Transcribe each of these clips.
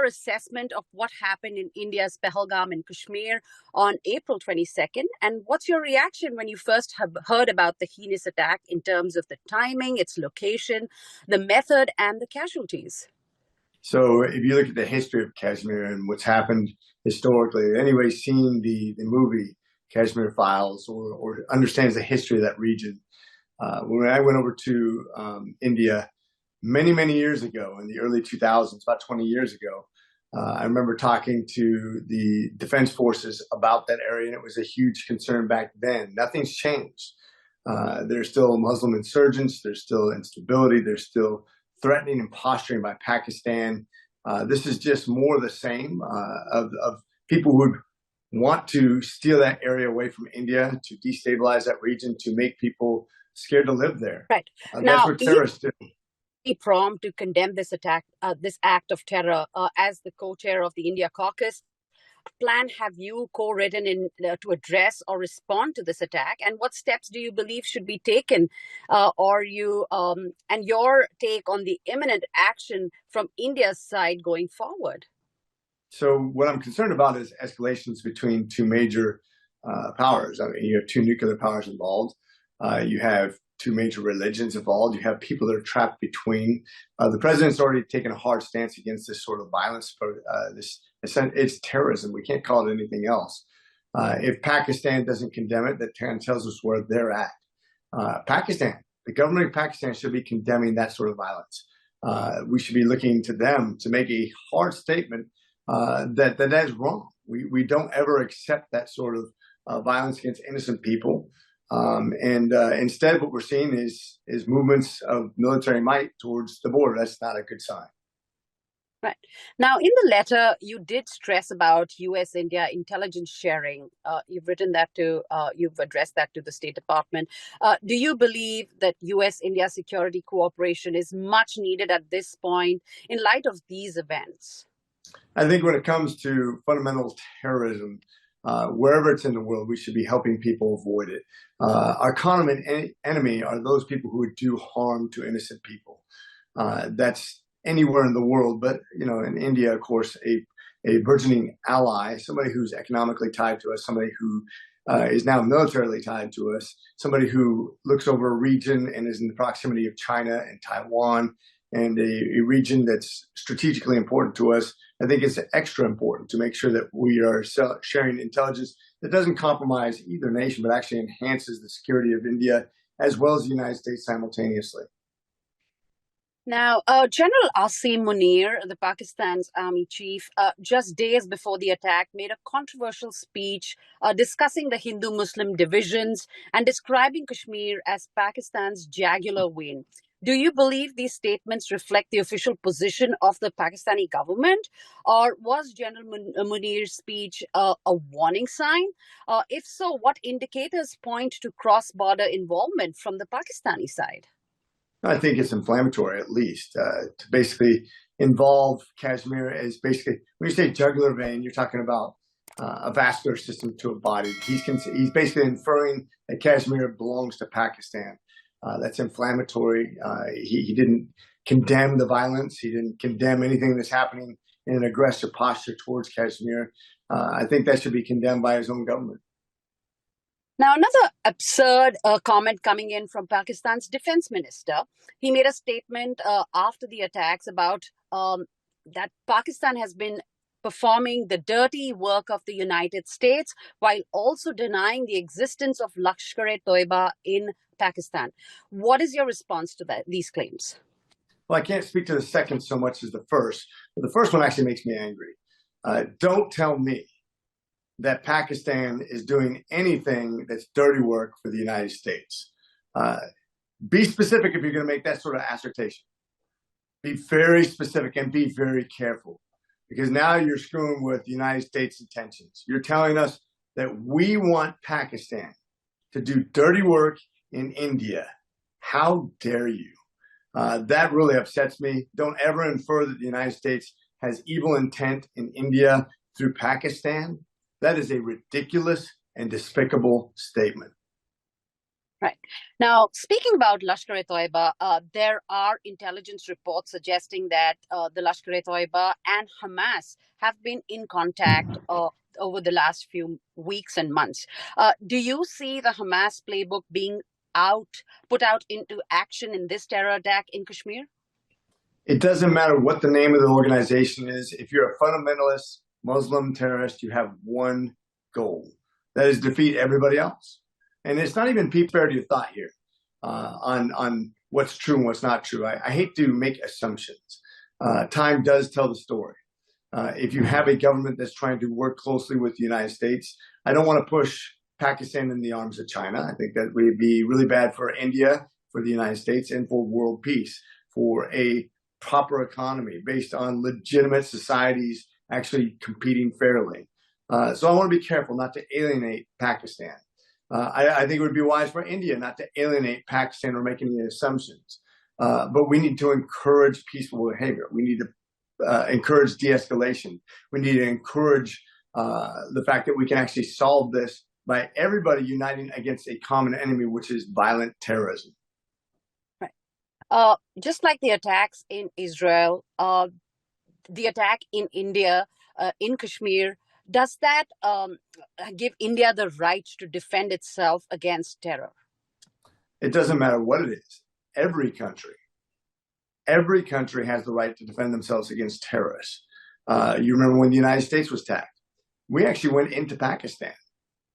your assessment of what happened in India's Pahalgam in Kashmir on April 22nd? And what's your reaction when you first have heard about the heinous attack in terms of the timing, its location, the method, and the casualties? So if you look at the history of Kashmir and what's happened historically, anybody seen the movie Kashmir Files or understands the history of that region. When I went over to India many years ago in the early 2000s, about 20 years ago, I remember talking to the defense forces about that area, and it was a huge concern back then. Nothing's changed. There's still Muslim insurgents. There's still instability. There's still threatening and posturing by Pakistan. This is just more of the same of people who would want to steal that area away from India, to destabilize that region, to make people scared to live there. Right. That's what terrorists do. Prompt to condemn this attack, this act of terror, as the co-chair of the India Caucus. Plan have you co-written in to address or respond to this attack, and what steps do you believe should be taken, and your take on the imminent action from India's side going forward? So what I'm concerned about is escalations between two major powers. I mean, you have two nuclear powers involved. You have two major religions involved. You have people that are trapped between. The president's already taken a hard stance against this sort of violence. It's terrorism. We can't call it anything else. If Pakistan doesn't condemn it, that tells us where they're at. Pakistan, the government of Pakistan should be condemning that sort of violence. We should be looking to them to make a hard statement that is wrong. We don't ever accept that sort of violence against innocent people. Instead, what we're seeing is movements of military might towards the border. That's not a good sign. Right. Now, in the letter, you did stress about U.S.-India intelligence sharing. You've written that you've addressed that to the State Department. Do you believe that U.S.-India security cooperation is much needed at this point in light of these events? I think when it comes to fundamental terrorism, wherever it's in the world, we should be helping people avoid it. Our common enemy are those people who would do harm to innocent people. That's anywhere in the world, but in India, of course, a burgeoning ally, somebody who's economically tied to us, somebody who is now militarily tied to us, somebody who looks over a region and is in the proximity of China and Taiwan, and a region that's strategically important to us. I think it's extra important to make sure that we are sharing intelligence that doesn't compromise either nation, but actually enhances the security of India as well as the United States simultaneously. Now, General Asif Munir, the Pakistan's army chief, just days before the attack, made a controversial speech discussing the Hindu-Muslim divisions and describing Kashmir as Pakistan's jugular vein. Do you believe these statements reflect the official position of the Pakistani government, or was General Munir's speech a warning sign? If so, what indicators point to cross-border involvement from the Pakistani side? I think it's inflammatory, at least, to basically involve Kashmir as basically, when you say jugular vein, you're talking about a vascular system to a body. He's basically inferring that Kashmir belongs to Pakistan. That's inflammatory. He didn't condemn the violence. He didn't condemn anything that's happening in an aggressive posture towards Kashmir. I think that should be condemned by his own government. Now, another absurd comment coming in from Pakistan's defense minister. He made a statement after the attacks about that Pakistan has been performing the dirty work of the United States while also denying the existence of Lashkarto in Pakistan. What is your response to these claims? Well, I can't speak to the second so much as the first, but the first one actually makes me angry. Don't tell me that Pakistan is doing anything that's dirty work for the United States. Be specific if you're going to make that sort of assertion. Be very specific and be very careful, because now you're screwing with the United States' intentions. You're telling us that we want Pakistan to do dirty work in India. How dare you? That really upsets me. Don't ever infer that the United States has evil intent in India through Pakistan. That is a ridiculous and despicable statement. Right. Now, speaking about Lashkar-e-Toiba, there are intelligence reports suggesting that the Lashkar-e-Toiba and Hamas have been in contact over the last few weeks and months. Do you see the Hamas playbook being put out into action in this terror attack in Kashmir? It doesn't matter what the name of the organization is. If you're a fundamentalist Muslim terrorist, you have one goal. That is defeat everybody else. And it's not even fair to your thought here on what's true and what's not true. I hate to make assumptions. Time does tell the story. If you have a government that's trying to work closely with the United States, I don't want to push Pakistan in the arms of China. I think that would be really bad for India, for the United States, and for world peace, for a proper economy based on legitimate societies actually competing fairly. So I want to be careful not to alienate Pakistan. I think it would be wise for India not to alienate Pakistan or make any assumptions. But we need to encourage peaceful behavior. We need to encourage de-escalation. We need to encourage the fact that we can actually solve this by everybody uniting against a common enemy, which is violent terrorism. Right. Just like the attacks in Israel, the attack in India, in Kashmir, does that give India the right to defend itself against terror? It doesn't matter what it is. Every country has the right to defend themselves against terrorists. You remember when the United States was attacked? We actually went into Pakistan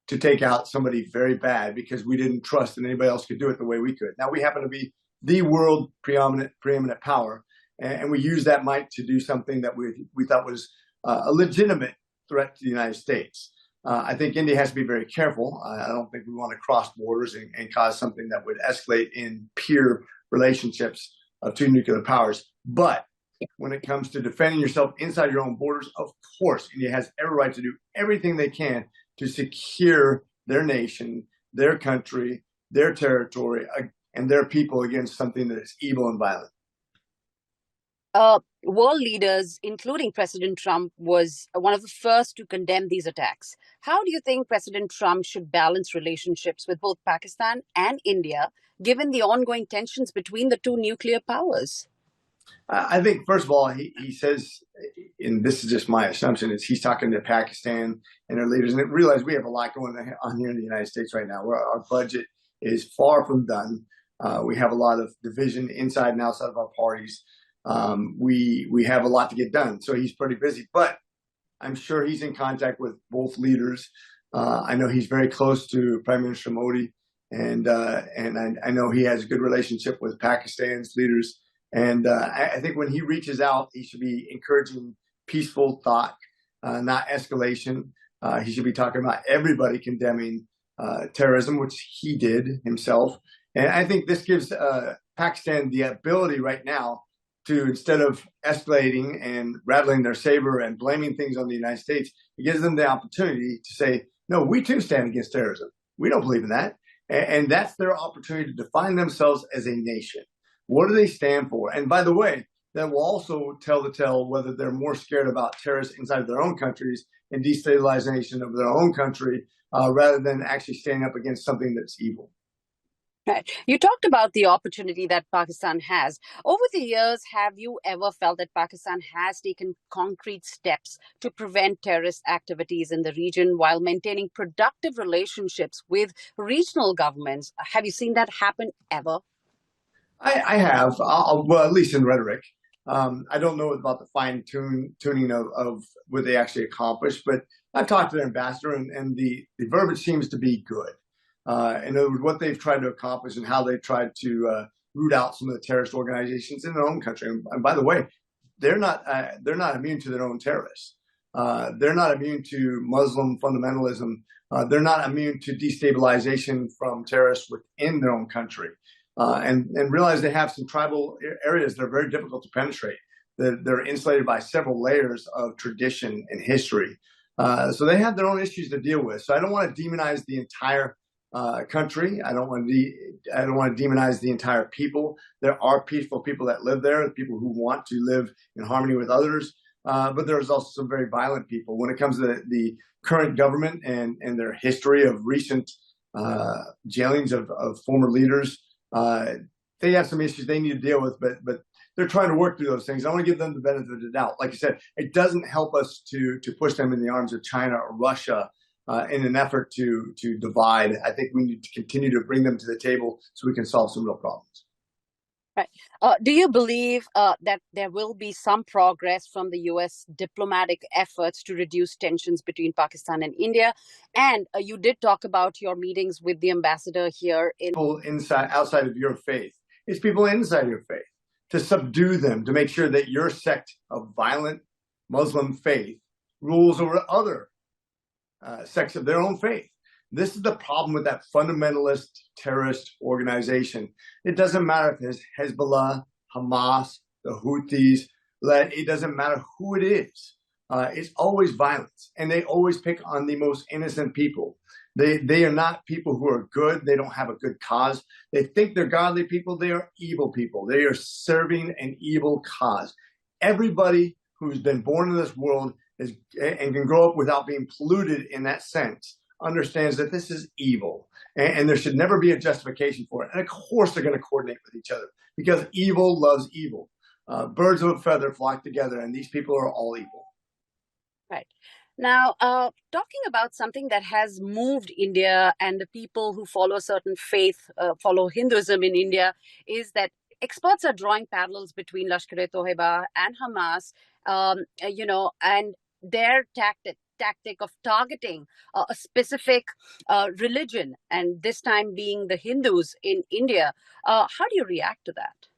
to take out somebody very bad because we didn't trust that anybody else could do it the way we could. Now, we happen to be the world preeminent power, and we used that might to do something that we thought was a legitimate threat to the United States. I think India has to be very careful. I don't think we want to cross borders and cause something that would escalate in peer relationships of two nuclear powers. But when it comes to defending yourself inside your own borders, of course, India has every right to do everything they can to secure their nation, their country, their territory, and their people against something that is evil and violent. World leaders, including President Trump, was one of the first to condemn these attacks. How do you think President Trump should balance relationships with both Pakistan and India, given the ongoing tensions between the two nuclear powers? I think, first of all, he says, and this is just my assumption, is he's talking to Pakistan and their leaders. And realize we have a lot going on here in the United States right now, where our budget is far from done. We have a lot of division inside and outside of our parties. We have a lot to get done, so he's pretty busy. But I'm sure he's in contact with both leaders. I know he's very close to Prime Minister Modi, and I know he has a good relationship with Pakistan's leaders. And I think when he reaches out, he should be encouraging peaceful thought, not escalation. He should be talking about everybody condemning terrorism, which he did himself. And I think this gives Pakistan the ability right now to, instead of escalating and rattling their saber and blaming things on the United States, it gives them the opportunity to say, no, we too stand against terrorism. We don't believe in that. And that's their opportunity to define themselves as a nation. What do they stand for? And by the way, that will also tell the tale whether they're more scared about terrorists inside their own countries and destabilization of their own country rather than actually standing up against something that's evil. Right. You talked about the opportunity that Pakistan has. Over the years, have you ever felt that Pakistan has taken concrete steps to prevent terrorist activities in the region while maintaining productive relationships with regional governments? Have you seen that happen ever? I have, well, at least in rhetoric. I don't know about the fine-tuning of what they actually accomplished, but I've talked to their ambassador, and the verbiage seems to be good. In other words, what they've tried to accomplish and how they've tried to root out some of the terrorist organizations in their own country. And by the way, they're not immune to their own terrorists. They're not immune to Muslim fundamentalism. They're not immune to destabilization from terrorists within their own country. And realize they have some tribal areas that are very difficult to penetrate. They're insulated by several layers of tradition and history. So they have their own issues to deal with. So I don't want to demonize the entire country. I don't want to demonize the entire people. There are peaceful people that live there, people who want to live in harmony with others. But there's also some very violent people. When it comes to the current government and their history of recent jailings of former leaders. They have some issues they need to deal with, but they're trying to work through those things. I want to give them the benefit of the doubt. Like I said, it doesn't help us to push them in the arms of China or Russia in an effort to divide. I think we need to continue to bring them to the table so we can solve some real problems. Right. Do you believe that there will be some progress from the U.S. diplomatic efforts to reduce tensions between Pakistan and India? And you did talk about your meetings with the ambassador here in people outside of your faith. It's people inside your faith, to subdue them, to make sure that your sect of violent Muslim faith rules over other sects of their own faith. This is the problem with that fundamentalist terrorist organization. It doesn't matter if it's Hezbollah, Hamas, the Houthis, it doesn't matter who it is. It's always violence, and they always pick on the most innocent people. They are not people who are good. They don't have a good cause. They think they're godly people. They are evil people. They are serving an evil cause. Everybody who's been born in this world and can grow up without being polluted in that sense understands that this is evil, and there should never be a justification for it. And of course they're going to coordinate with each other, because evil loves evil. Birds of a feather flock together, and these people are all evil. Right. Now, talking about something that has moved India and the people who follow a certain faith, follow Hinduism in India, is that experts are drawing parallels between Lashkarto and Hamas and Hamas, and their tactic of targeting a specific religion, and this time being the Hindus in India. How do you react to that?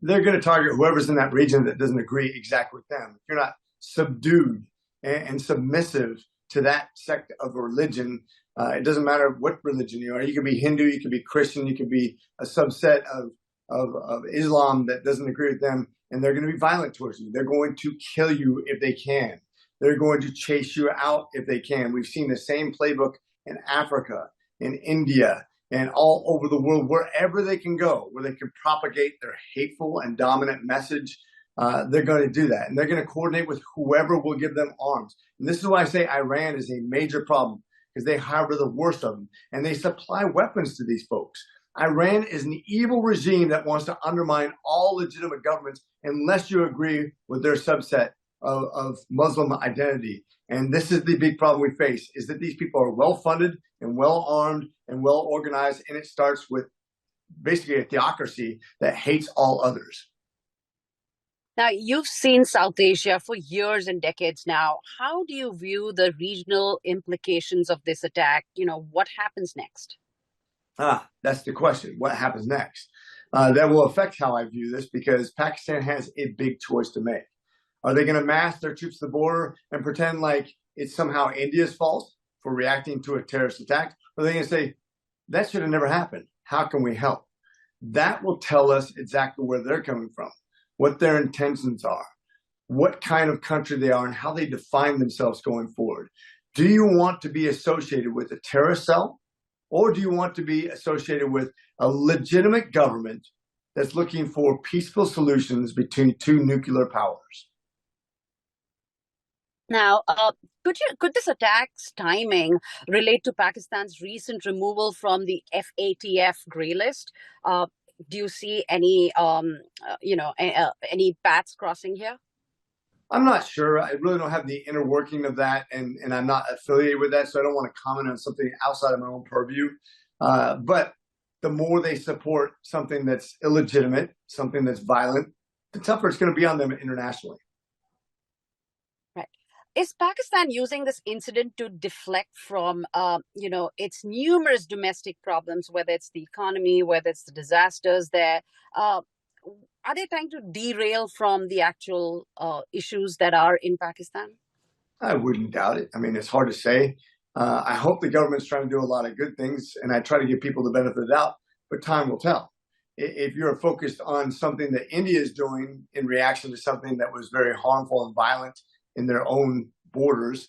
They're going to target whoever's in that region that doesn't agree exactly with them. If you're not subdued and submissive to that sect of religion, it doesn't matter what religion you are. You could be Hindu, you could be Christian, you could be a subset of Islam that doesn't agree with them, and they're going to be violent towards you. They're going to kill you if they can. They're going to chase you out if they can. We've seen the same playbook in Africa, in India, and all over the world, wherever they can go, where they can propagate their hateful and dominant message. They're going to do that. And they're going to coordinate with whoever will give them arms. And this is why I say Iran is a major problem, because they harbor the worst of them, and they supply weapons to these folks. Iran is an evil regime that wants to undermine all legitimate governments unless you agree with their subset of Muslim identity. And this is the big problem we face, is that these people are well-funded and well-armed and well-organized, and it starts with basically a theocracy that hates all others. Now, you've seen South Asia for years and decades now. How do you view the regional implications of this attack? What happens next? That's the question. What happens next? That will affect how I view this, because Pakistan has a big choice to make. Are they going to mass their troops to the border and pretend like it's somehow India's fault for reacting to a terrorist attack? Or are they going to say, that should have never happened? How can we help? That will tell us exactly where they're coming from, what their intentions are, what kind of country they are, and how they define themselves going forward. Do you want to be associated with a terrorist cell, or do you want to be associated with a legitimate government that's looking for peaceful solutions between two nuclear powers? Now, could this attack's timing relate to Pakistan's recent removal from the FATF grey list? Do you see any paths crossing here? I'm not sure. I really don't have the inner working of that, and I'm not affiliated with that, so I don't want to comment on something outside of my own purview. But the more they support something that's illegitimate, something that's violent, the tougher it's going to be on them internationally. Is Pakistan using this incident to deflect from, its numerous domestic problems, whether it's the economy, whether it's the disasters there? Are they trying to derail from the actual issues that are in Pakistan? I wouldn't doubt it. I mean, it's hard to say. I hope the government's trying to do a lot of good things, and I try to give people the benefit of the doubt, but time will tell. If you're focused on something that India is doing in reaction to something that was very harmful and violent in their own borders,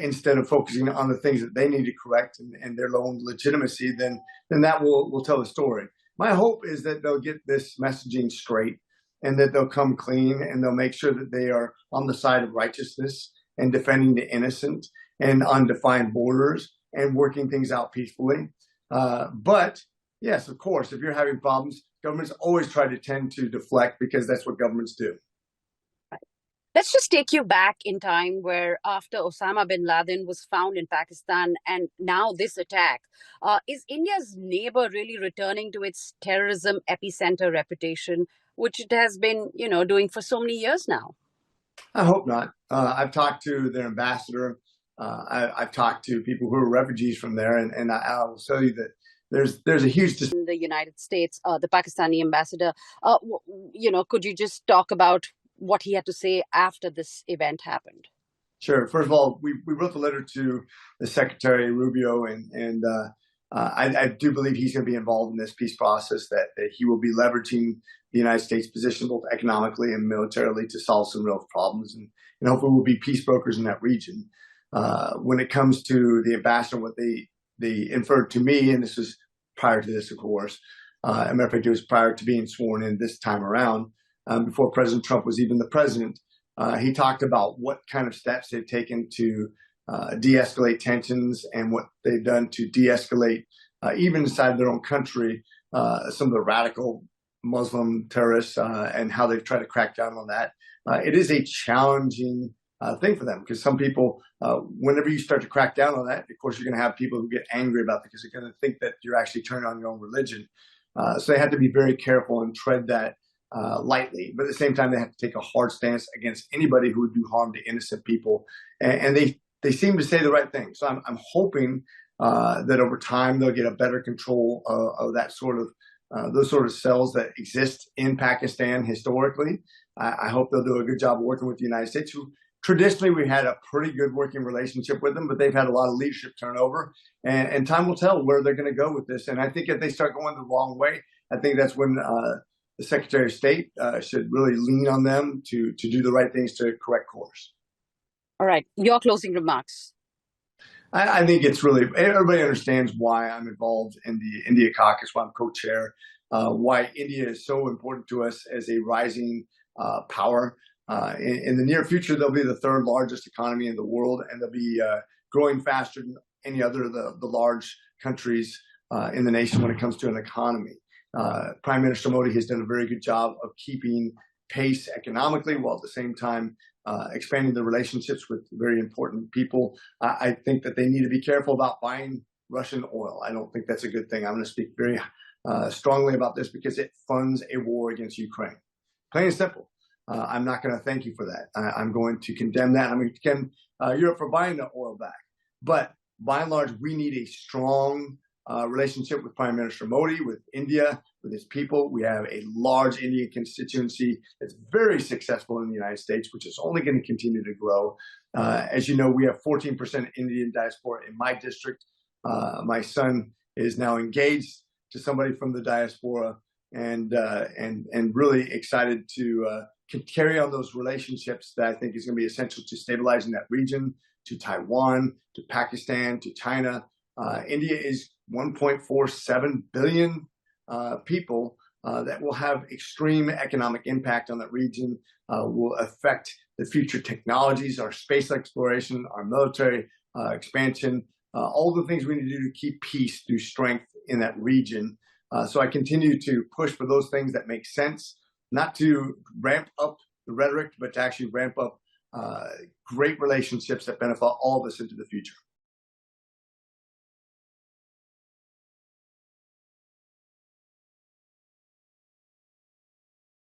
instead of focusing on the things that they need to correct and their own legitimacy, then that will tell the story. My hope is that they'll get this messaging straight, and that they'll come clean, and they'll make sure that they are on the side of righteousness and defending the innocent and on defined borders and working things out peacefully. But yes, of course, if you're having problems, governments always try to tend to deflect because that's what governments do. Let's just take you back in time where after Osama bin Laden was found in Pakistan and now this attack, is India's neighbor really returning to its terrorism epicenter reputation, which it has been, doing for so many years now? I hope not. I've talked to their ambassador. I've talked to people who are refugees from there, and I will tell you that there's a huge in the United States, the Pakistani ambassador. Could you just talk about what he had to say after this event happened? Sure. First of all, we wrote the letter to the Secretary Rubio, and I do believe he's going to be involved in this peace process, that he will be leveraging the United States position both economically and militarily to solve some real problems, and hopefully we'll be peace brokers in that region. When it comes to the ambassador, what they inferred to me, and this was prior to this, of course, as a matter of fact, it was prior to being sworn in this time around, before President Trump was even the president. He talked about what kind of steps they've taken to de-escalate tensions and what they've done to de-escalate, even inside their own country, some of the radical Muslim terrorists, and how they've tried to crack down on that. It is a challenging thing for them, because some people, whenever you start to crack down on that, of course, you're going to have people who get angry about it because they're going to think that you're actually turning on your own religion. So they have to be very careful and tread that lightly, but at the same time, they have to take a hard stance against anybody who would do harm to innocent people. And they seem to say the right thing. So I'm hoping that over time they'll get a better control of that sort of those sort of cells that exist in Pakistan historically. I hope they'll do a good job working with the United States, who traditionally we had a pretty good working relationship with them, but they've had a lot of leadership turnover, and time will tell where they're going to go with this. And I think if they start going the wrong way, I think that's when the Secretary of State should really lean on them to do the right things to correct course. All right. Your closing remarks. I think it's really, everybody understands why I'm involved in the India Caucus, why I'm co-chair, why India is so important to us as a rising power. In the near future, they'll be the third largest economy in the world, and they'll be growing faster than any other of the large countries in the nation when it comes to an economy. Prime Minister Modi has done a very good job of keeping pace economically, while at the same time expanding the relationships with very important people. I think that they need to be careful about buying Russian oil. I don't think that's a good thing. I'm going to speak very strongly about this because it funds a war against Ukraine. Plain and simple. I'm not going to thank you for that. I'm going to condemn that. I'm going to condemn Europe for buying the oil back. But by and large, we need a strong relationship with Prime Minister Modi, with India, with his people. We have a large Indian constituency that's very successful in the United States, which is only going to continue to grow. As you know, we have 14% Indian diaspora in my district. My son is now engaged to somebody from the diaspora, and really excited to carry on those relationships that I think is going to be essential to stabilizing that region, to Taiwan, to Pakistan, to China. India is 1.47 billion people that will have extreme economic impact on that region, will affect the future technologies, our space exploration, our military expansion, all the things we need to do to keep peace through strength in that region. So I continue to push for those things that make sense, not to ramp up the rhetoric, but to actually ramp up great relationships that benefit all of us into the future.